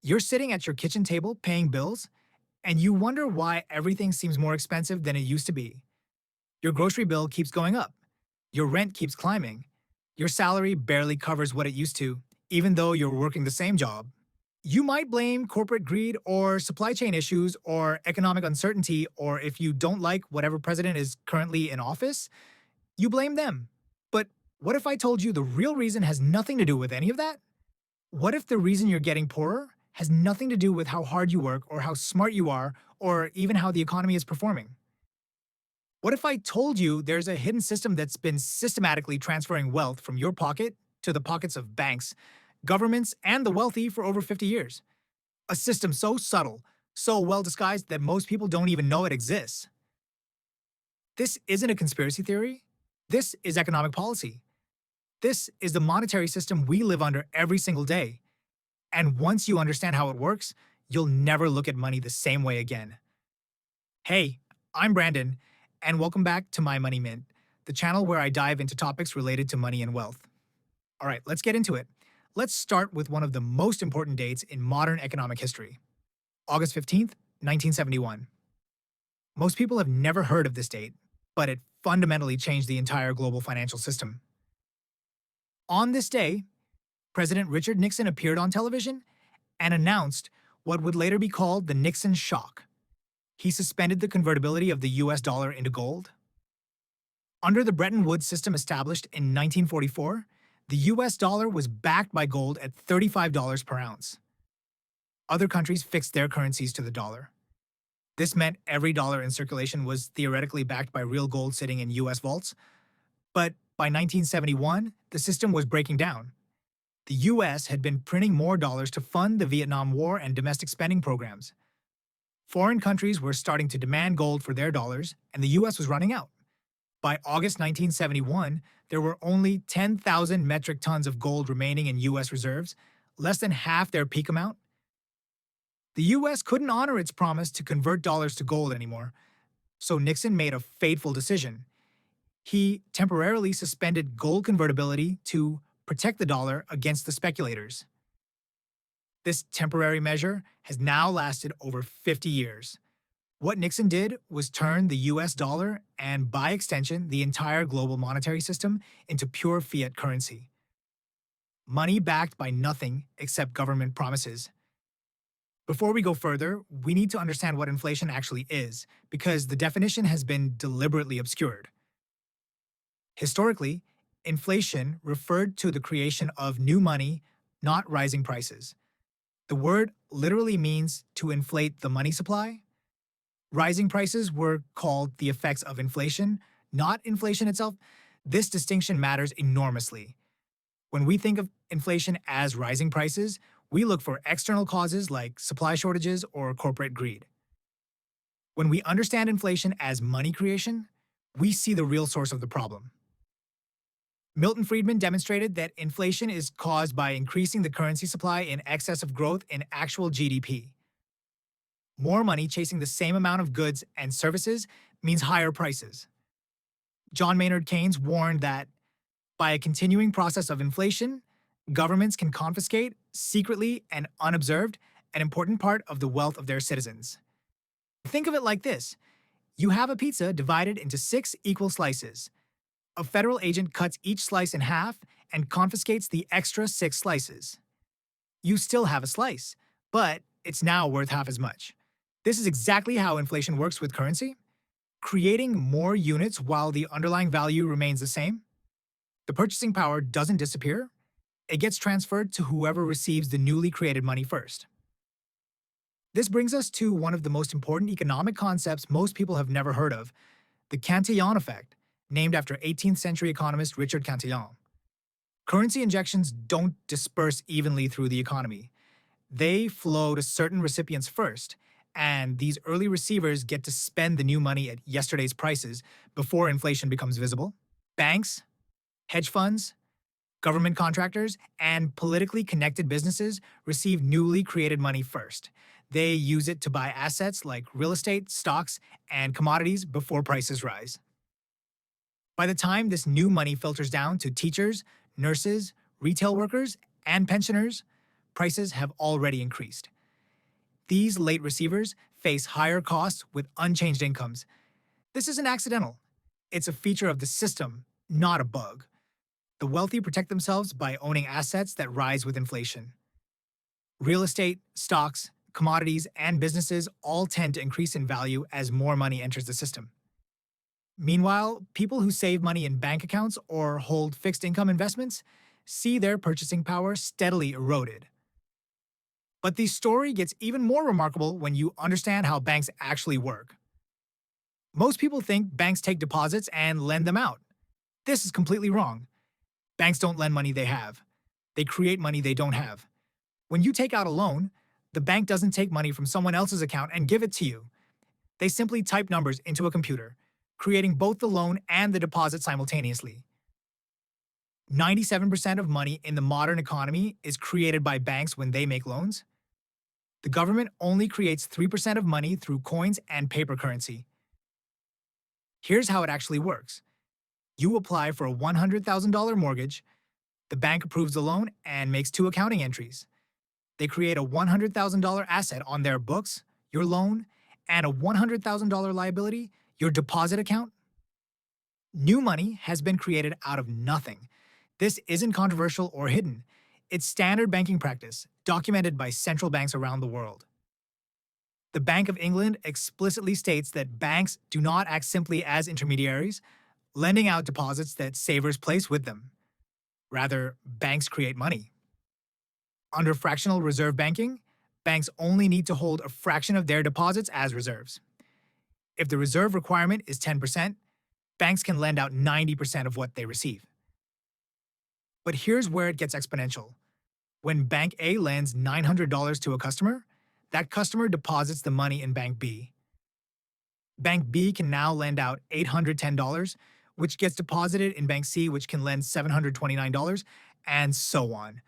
You're sitting at your kitchen table paying bills, and you wonder why everything seems more expensive than it used to be. Your grocery bill keeps going up. Your rent keeps climbing. Your salary barely covers what it used to, even though you're working the same job. You might blame corporate greed or supply chain issues or economic uncertainty, or if you don't like whatever president is currently in office, you blame them. But what if I told you the real reason has nothing to do with any of that? What if the reason you're getting poorer has nothing to do with how hard you work or how smart you are or even how the economy is performing? What if I told you there's a hidden system that's been systematically transferring wealth from your pocket to the pockets of banks, governments, and the wealthy for over 50 years? A system so subtle, so well disguised that most people don't even know it exists. This isn't a conspiracy theory. This is economic policy. This is the monetary system we live under every single day. And once you understand how it works, you'll never look at money the same way again. Hey, I'm Brandon, and welcome back to My Money Mint, the channel where I dive into topics related to money and wealth. All right, let's get into it. Let's start with one of the most important dates in modern economic history, August 15th, 1971. Most people have never heard of this date, but it fundamentally changed the entire global financial system. On this day, President Richard Nixon appeared on television and announced what would later be called the Nixon shock. He suspended the convertibility of the US dollar into gold. Under the Bretton Woods system established in 1944, the US dollar was backed by gold at $35 per ounce. Other countries fixed their currencies to the dollar. This meant every dollar in circulation was theoretically backed by real gold sitting in US vaults. But by 1971, the system was breaking down. The US had been printing more dollars to fund the Vietnam War and domestic spending programs. Foreign countries were starting to demand gold for their dollars, and the US was running out. By August 1971, there were only 10,000 metric tons of gold remaining in US reserves, less than half their peak amount. The US couldn't honor its promise to convert dollars to gold anymore, so Nixon made a fateful decision. He temporarily suspended gold convertibility to protect the dollar against the speculators. This temporary measure has now lasted over 50 years. What Nixon did was turn the US dollar, and by extension, the entire global monetary system, into pure fiat currency. Money backed by nothing except government promises. Before we go further, we need to understand what inflation actually is, because the definition has been deliberately obscured. Historically, inflation referred to the creation of new money, not rising prices. The word literally means to inflate the money supply. Rising prices were called the effects of inflation, not inflation itself. This distinction matters enormously. When we think of inflation as rising prices, we look for external causes like supply shortages or corporate greed. When we understand inflation as money creation, we see the real source of the problem. Milton Friedman demonstrated that inflation is caused by increasing the currency supply in excess of growth in actual GDP. More money chasing the same amount of goods and services means higher prices. John Maynard Keynes warned that by a continuing process of inflation, governments can confiscate, secretly and unobserved, an important part of the wealth of their citizens. Think of it like this. You have a pizza divided into 6 equal slices. A federal agent cuts each slice in half and confiscates the extra 6 slices. You still have a slice, but it's now worth half as much. This is exactly how inflation works with currency, creating more units while the underlying value remains the same. The purchasing power doesn't disappear. It gets transferred to whoever receives the newly created money first. This brings us to one of the most important economic concepts most people have never heard of, the Cantillon effect, named after 18th century economist Richard Cantillon. Currency injections don't disperse evenly through the economy. They flow to certain recipients first, and these early receivers get to spend the new money at yesterday's prices before inflation becomes visible. Banks, hedge funds, government contractors, and politically connected businesses receive newly created money first. They use it to buy assets like real estate, stocks, and commodities before prices rise. By the time this new money filters down to teachers, nurses, retail workers, and pensioners, prices have already increased. These late receivers face higher costs with unchanged incomes. This isn't accidental. It's a feature of the system, not a bug. The wealthy protect themselves by owning assets that rise with inflation. Real estate, stocks, commodities, and businesses all tend to increase in value as more money enters the system. Meanwhile, people who save money in bank accounts or hold fixed income investments see their purchasing power steadily eroded. But the story gets even more remarkable when you understand how banks actually work. Most people think banks take deposits and lend them out. This is completely wrong. Banks don't lend money they have. They create money they don't have. When you take out a loan, the bank doesn't take money from someone else's account and give it to you. They simply type numbers into a computer, creating both the loan and the deposit simultaneously. 97% of money in the modern economy is created by banks when they make loans. The government only creates 3% of money through coins and paper currency. Here's how it actually works. You apply for a $100,000 mortgage, the bank approves the loan and makes two accounting entries. They create a $100,000 asset on their books, your loan, and a $100,000 liability, your deposit account. New money has been created out of nothing. This isn't controversial or hidden. It's standard banking practice, documented by central banks around the world. The Bank of England explicitly states that banks do not act simply as intermediaries, lending out deposits that savers place with them. Rather, banks create money. Under fractional reserve banking, banks only need to hold a fraction of their deposits as reserves. If the reserve requirement is 10%, banks can lend out 90% of what they receive. But here's where it gets exponential. When Bank A lends $900 to a customer, that customer deposits the money in Bank B. Bank B can now lend out $810, which gets deposited in Bank C, which can lend $729, and so on.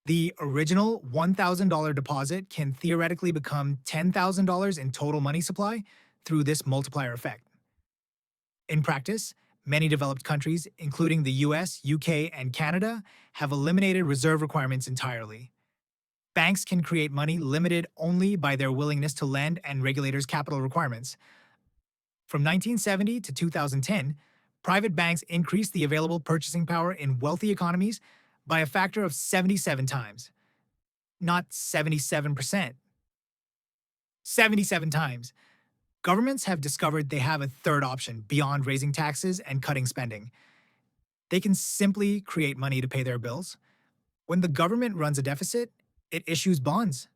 The original $1,000 deposit can theoretically become $10,000 in total money supply through this multiplier effect. In practice, many developed countries, including the US, UK, and Canada, have eliminated reserve requirements entirely. Banks can create money limited only by their willingness to lend and regulators' capital requirements. From 1970 to 2010, private banks increased the available purchasing power in wealthy economies by a factor of 77 times. Not 77%. 77 times. Governments have discovered they have a third option beyond raising taxes and cutting spending. They can simply create money to pay their bills. When the government runs a deficit, it issues bonds.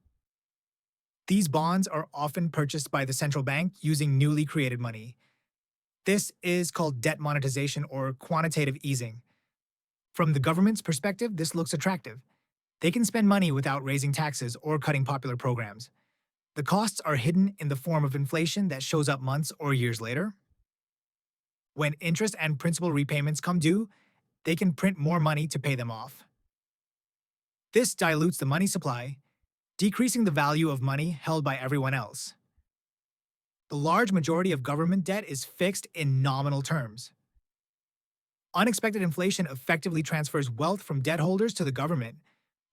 These bonds are often purchased by the central bank using newly created money. This is called debt monetization or quantitative easing. From the government's perspective, this looks attractive. They can spend money without raising taxes or cutting popular programs. The costs are hidden in the form of inflation that shows up months or years later. When interest and principal repayments come due, they can print more money to pay them off. This dilutes the money supply, decreasing the value of money held by everyone else. The large majority of government debt is fixed in nominal terms. Unexpected inflation effectively transfers wealth from debt holders to the government,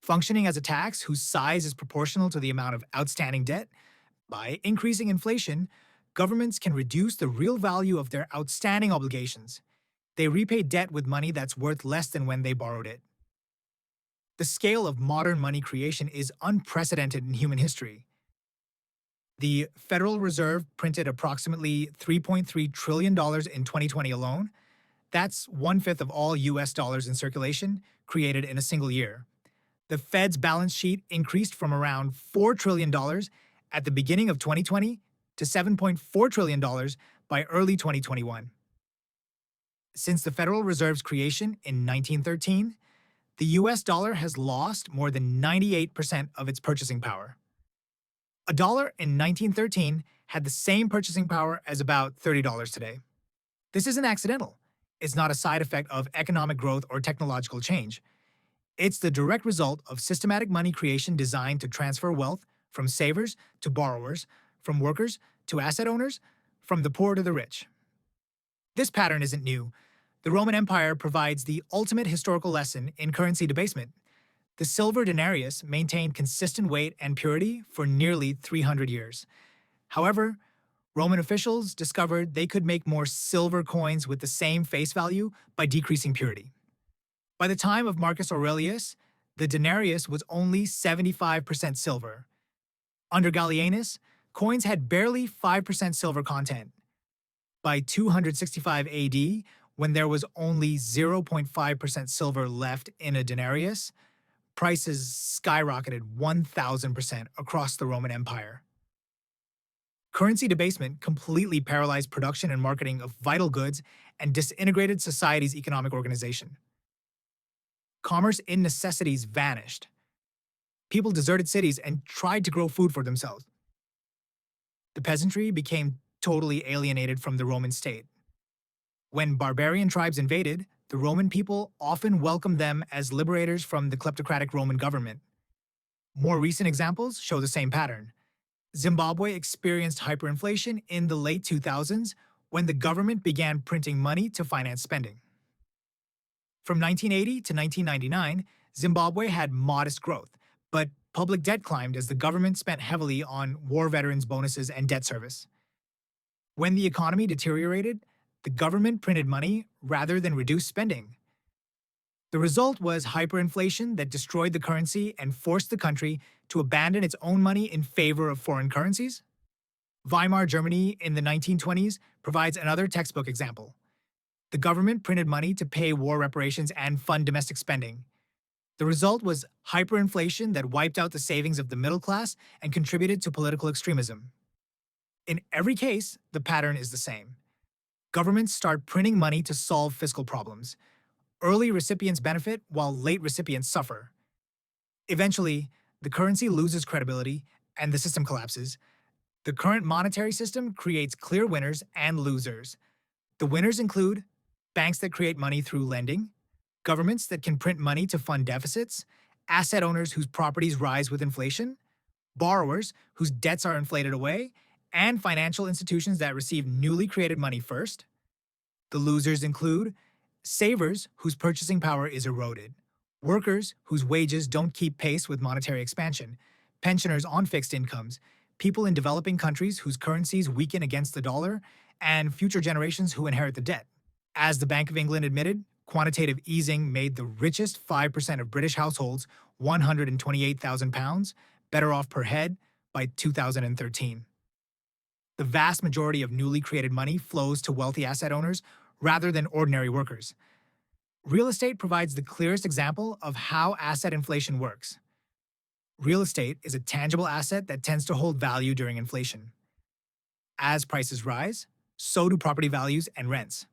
functioning as a tax whose size is proportional to the amount of outstanding debt. By increasing inflation, governments can reduce the real value of their outstanding obligations. They repay debt with money that's worth less than when they borrowed it. The scale of modern money creation is unprecedented in human history. The Federal Reserve printed approximately $3.3 trillion in 2020 alone. That's 1/5 of all US dollars in circulation created in a single year. The Fed's balance sheet increased from around $4 trillion at the beginning of 2020 to $7.4 trillion by early 2021. Since the Federal Reserve's creation in 1913, the US dollar has lost more than 98% of its purchasing power. A dollar in 1913 had the same purchasing power as about $30 today. This isn't accidental. It's not a side effect of economic growth or technological change. It's the direct result of systematic money creation designed to transfer wealth from savers to borrowers, from workers to asset owners, from the poor to the rich. This pattern isn't new. The Roman Empire provides the ultimate historical lesson in currency debasement. The silver denarius maintained consistent weight and purity for nearly 300 years. However, Roman officials discovered they could make more silver coins with the same face value by decreasing purity. By the time of Marcus Aurelius, the denarius was only 75% silver. Under Gallienus, coins had barely 5% silver content. By 265 AD, when there was only 0.5% silver left in a denarius, prices skyrocketed 1,000% across the Roman Empire. Currency debasement completely paralyzed production and marketing of vital goods and disintegrated society's economic organization. Commerce in necessities vanished. People deserted cities and tried to grow food for themselves. The peasantry became totally alienated from the Roman state. When barbarian tribes invaded, the Roman people often welcomed them as liberators from the kleptocratic Roman government. More recent examples show the same pattern. Zimbabwe experienced hyperinflation in the late 2000s when the government began printing money to finance spending. From 1980 to 1999, Zimbabwe had modest growth, but public debt climbed as the government spent heavily on war veterans' bonuses and debt service. When the economy deteriorated, the government printed money rather than reduce spending. The result was hyperinflation that destroyed the currency and forced the country to abandon its own money in favor of foreign currencies. Weimar Germany in the 1920s provides another textbook example. The government printed money to pay war reparations and fund domestic spending. The result was hyperinflation that wiped out the savings of the middle class and contributed to political extremism. In every case, the pattern is the same. Governments start printing money to solve fiscal problems. Early recipients benefit while late recipients suffer. Eventually, the currency loses credibility and the system collapses. The current monetary system creates clear winners and losers. The winners include banks that create money through lending, governments that can print money to fund deficits, asset owners whose properties rise with inflation, borrowers whose debts are inflated away, and financial institutions that receive newly created money first. The losers include savers whose purchasing power is eroded, workers whose wages don't keep pace with monetary expansion, pensioners on fixed incomes, people in developing countries whose currencies weaken against the dollar, and future generations who inherit the debt. As the Bank of England admitted, quantitative easing made the richest 5% of British households £128,000 better off per head by 2013. The vast majority of newly created money flows to wealthy asset owners rather than ordinary workers. Real estate provides the clearest example of how asset inflation works. Real estate is a tangible asset that tends to hold value during inflation. As prices rise, so do property values and rents.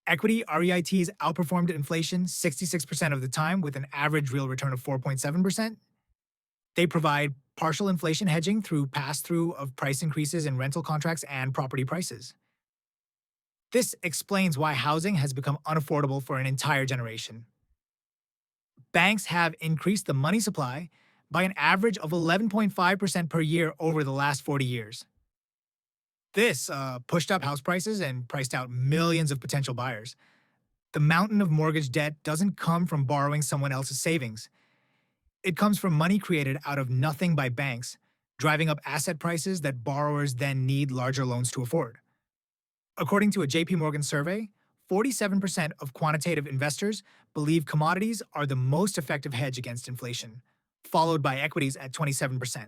Equity REITs outperformed inflation 66% of the time with an average real return of 4.7%. They provide partial inflation hedging through pass-through of price increases in rental contracts and property prices. This explains why housing has become unaffordable for an entire generation. Banks have increased the money supply by an average of 11.5% per year over the last 40 years. This pushed up house prices and priced out millions of potential buyers. The mountain of mortgage debt doesn't come from borrowing someone else's savings. It comes from money created out of nothing by banks, driving up asset prices that borrowers then need larger loans to afford. According to a JP Morgan survey, 47% of quantitative investors believe commodities are the most effective hedge against inflation, followed by equities at 27%.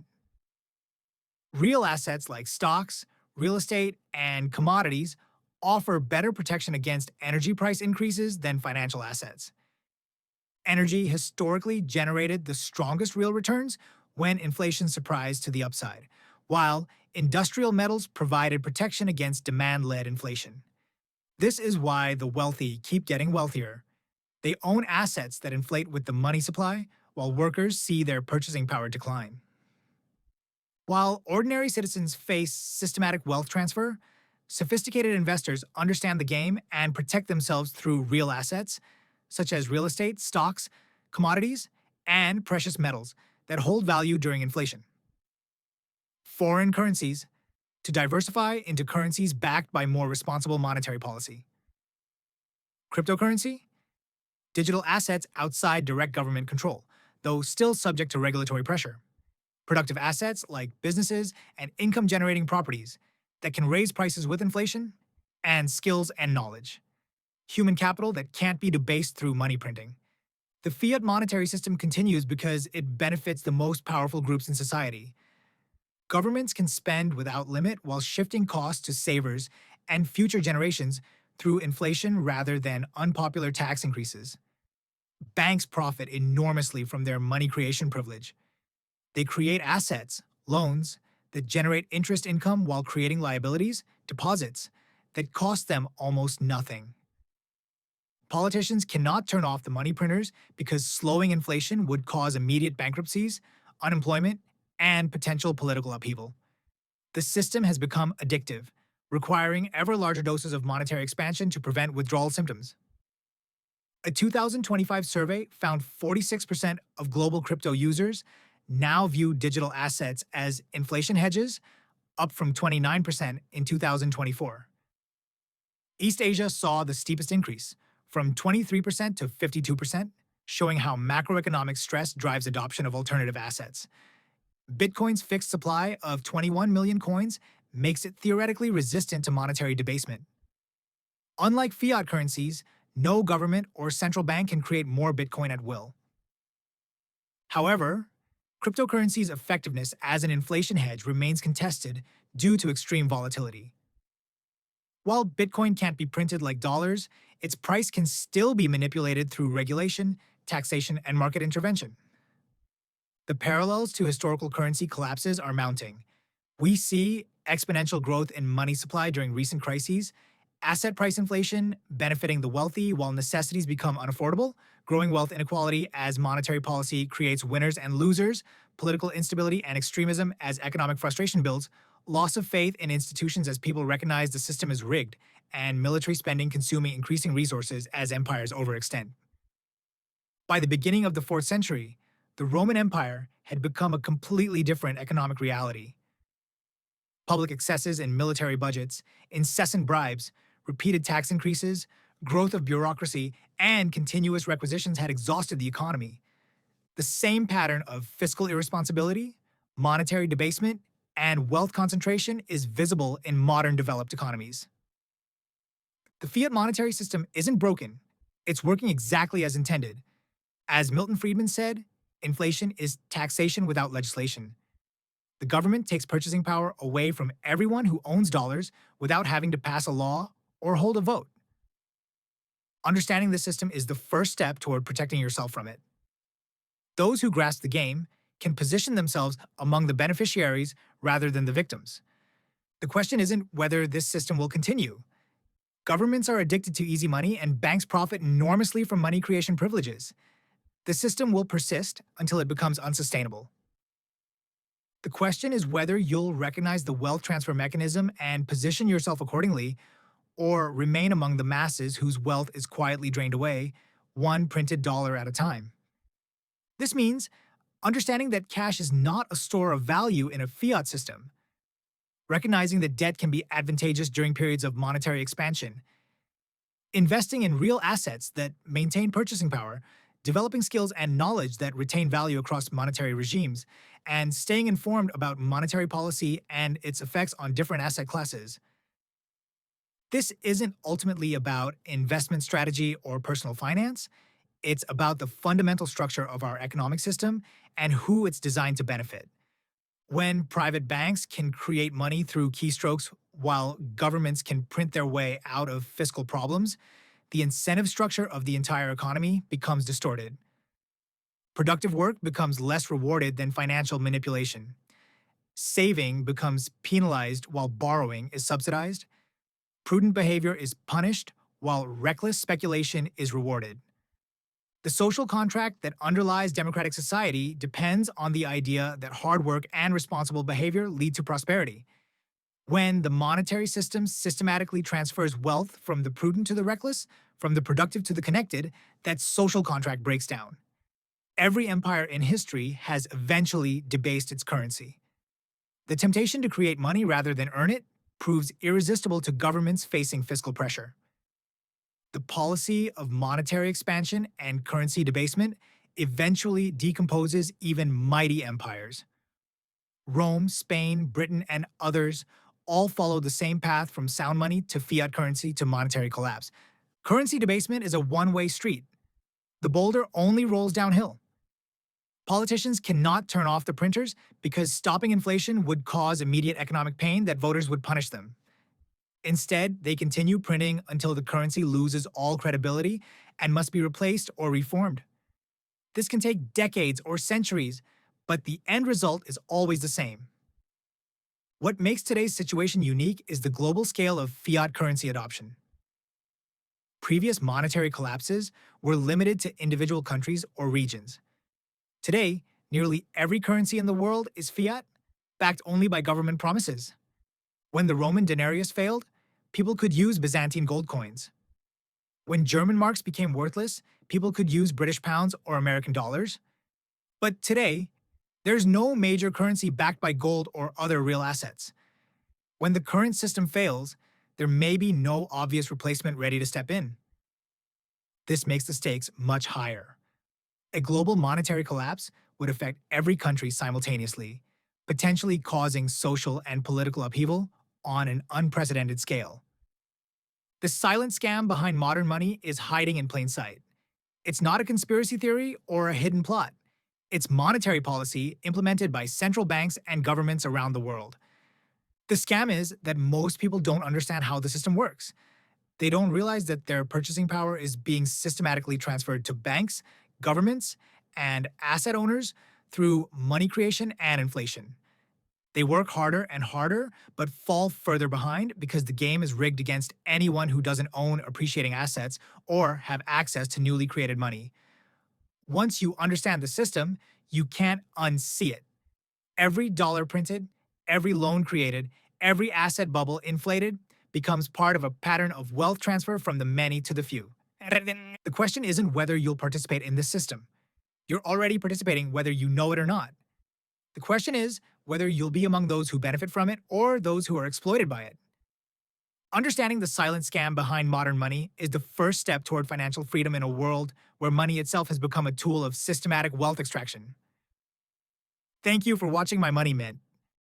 Real assets like stocks, real estate, and commodities offer better protection against energy price increases than financial assets. Energy historically generated the strongest real returns when inflation surprised to the upside, while industrial metals provided protection against demand-led inflation. This is why the wealthy keep getting wealthier. They own assets that inflate with the money supply, while workers see their purchasing power decline. While ordinary citizens face systematic wealth transfer, sophisticated investors understand the game and protect themselves through real assets, such as real estate, stocks, commodities, and precious metals that hold value during inflation. Foreign currencies to diversify into currencies backed by more responsible monetary policy. Cryptocurrency? digital assets outside direct government control, though still subject to regulatory pressure. Productive assets like businesses and income generating properties that can raise prices with inflation, and skills and knowledge. Human capital that can't be debased through money printing. The fiat monetary system continues because it benefits the most powerful groups in society. Governments can spend without limit while shifting costs to savers and future generations through inflation rather than unpopular tax increases. Banks profit enormously from their money creation privilege. They create assets, loans, that generate interest income while creating liabilities, deposits, that cost them almost nothing. Politicians cannot turn off the money printers because slowing inflation would cause immediate bankruptcies, unemployment, and potential political upheaval. The system has become addictive, requiring ever larger doses of monetary expansion to prevent withdrawal symptoms. A 2025 survey found 46% of global crypto users now view digital assets as inflation hedges, up from 29% in 2024. East Asia saw the steepest increase, from 23% to 52%, showing how macroeconomic stress drives adoption of alternative assets. Bitcoin's fixed supply of 21 million coins makes it theoretically resistant to monetary debasement. Unlike fiat currencies, no government or central bank can create more Bitcoin at will. However, cryptocurrency's effectiveness as an inflation hedge remains contested due to extreme volatility. While Bitcoin can't be printed like dollars, its price can still be manipulated through regulation, taxation, and market intervention. The parallels to historical currency collapses are mounting. We see exponential growth in money supply during recent crises, asset price inflation benefiting the wealthy while necessities become unaffordable, growing wealth inequality as monetary policy creates winners and losers, political instability and extremism as economic frustration builds, loss of faith in institutions as people recognize the system is rigged, and military spending consuming increasing resources as empires overextend. By the beginning of the 4th century, the Roman Empire had become a completely different economic reality. Public excesses in military budgets, incessant bribes, repeated tax increases, growth of bureaucracy, and continuous requisitions had exhausted the economy. The same pattern of fiscal irresponsibility, monetary debasement, and wealth concentration is visible in modern developed economies. The fiat monetary system isn't broken, it's working exactly as intended. As Milton Friedman said, inflation is taxation without legislation. The government takes purchasing power away from everyone who owns dollars without having to pass a law or hold a vote. Understanding the system is the first step toward protecting yourself from it. Those who grasp the game can position themselves among the beneficiaries rather than the victims. The question isn't whether this system will continue. Governments are addicted to easy money and banks profit enormously from money creation privileges. The system will persist until it becomes unsustainable. The question is whether you'll recognize the wealth transfer mechanism and position yourself accordingly, or remain among the masses whose wealth is quietly drained away, one printed dollar at a time. This means understanding that cash is not a store of value in a fiat system, recognizing that debt can be advantageous during periods of monetary expansion, investing in real assets that maintain purchasing power, developing skills and knowledge that retain value across monetary regimes, and staying informed about monetary policy and its effects on different asset classes. This isn't ultimately about investment strategy or personal finance. It's about the fundamental structure of our economic system and who it's designed to benefit. When private banks can create money through keystrokes while governments can print their way out of fiscal problems, the incentive structure of the entire economy becomes distorted. Productive work becomes less rewarded than financial manipulation. Saving becomes penalized while borrowing is subsidized. Prudent behavior is punished while reckless speculation is rewarded. The social contract that underlies democratic society depends on the idea that hard work and responsible behavior lead to prosperity. When the monetary system systematically transfers wealth from the prudent to the reckless, from the productive to the connected, that social contract breaks down. Every empire in history has eventually debased its currency. The temptation to create money rather than earn it proves irresistible to governments facing fiscal pressure. The policy of monetary expansion and currency debasement eventually decomposes even mighty empires. Rome, Spain, Britain, and others all follow the same path from sound money to fiat currency to monetary collapse. Currency debasement is a one-way street. The boulder only rolls downhill. Politicians cannot turn off the printers because stopping inflation would cause immediate economic pain that voters would punish them. Instead, they continue printing until the currency loses all credibility and must be replaced or reformed. This can take decades or centuries, but the end result is always the same. What makes today's situation unique is the global scale of fiat currency adoption. Previous monetary collapses were limited to individual countries or regions. Today, nearly every currency in the world is fiat, backed only by government promises. When the Roman denarius failed, people could use Byzantine gold coins. When German marks became worthless, people could use British pounds or American dollars. But today, there's no major currency backed by gold or other real assets. When the current system fails, there may be no obvious replacement ready to step in. This makes the stakes much higher. A global monetary collapse would affect every country simultaneously, potentially causing social and political upheaval on an unprecedented scale. The silent scam behind modern money is hiding in plain sight. It's not a conspiracy theory or a hidden plot. It's monetary policy implemented by central banks and governments around the world. The scam is that most people don't understand how the system works. They don't realize that their purchasing power is being systematically transferred to banks, governments, and asset owners through money creation and inflation. They work harder and harder, but fall further behind because the game is rigged against anyone who doesn't own appreciating assets or have access to newly created money. Once you understand the system, you can't unsee it. Every dollar printed, every loan created, every asset bubble inflated becomes part of a pattern of wealth transfer from the many to the few. The question isn't whether you'll participate in this system. You're already participating whether you know it or not. The question is whether you'll be among those who benefit from it or those who are exploited by it. Understanding the silent scam behind modern money is the first step toward financial freedom in a world where money itself has become a tool of systematic wealth extraction. Thank you for watching my Money Mint.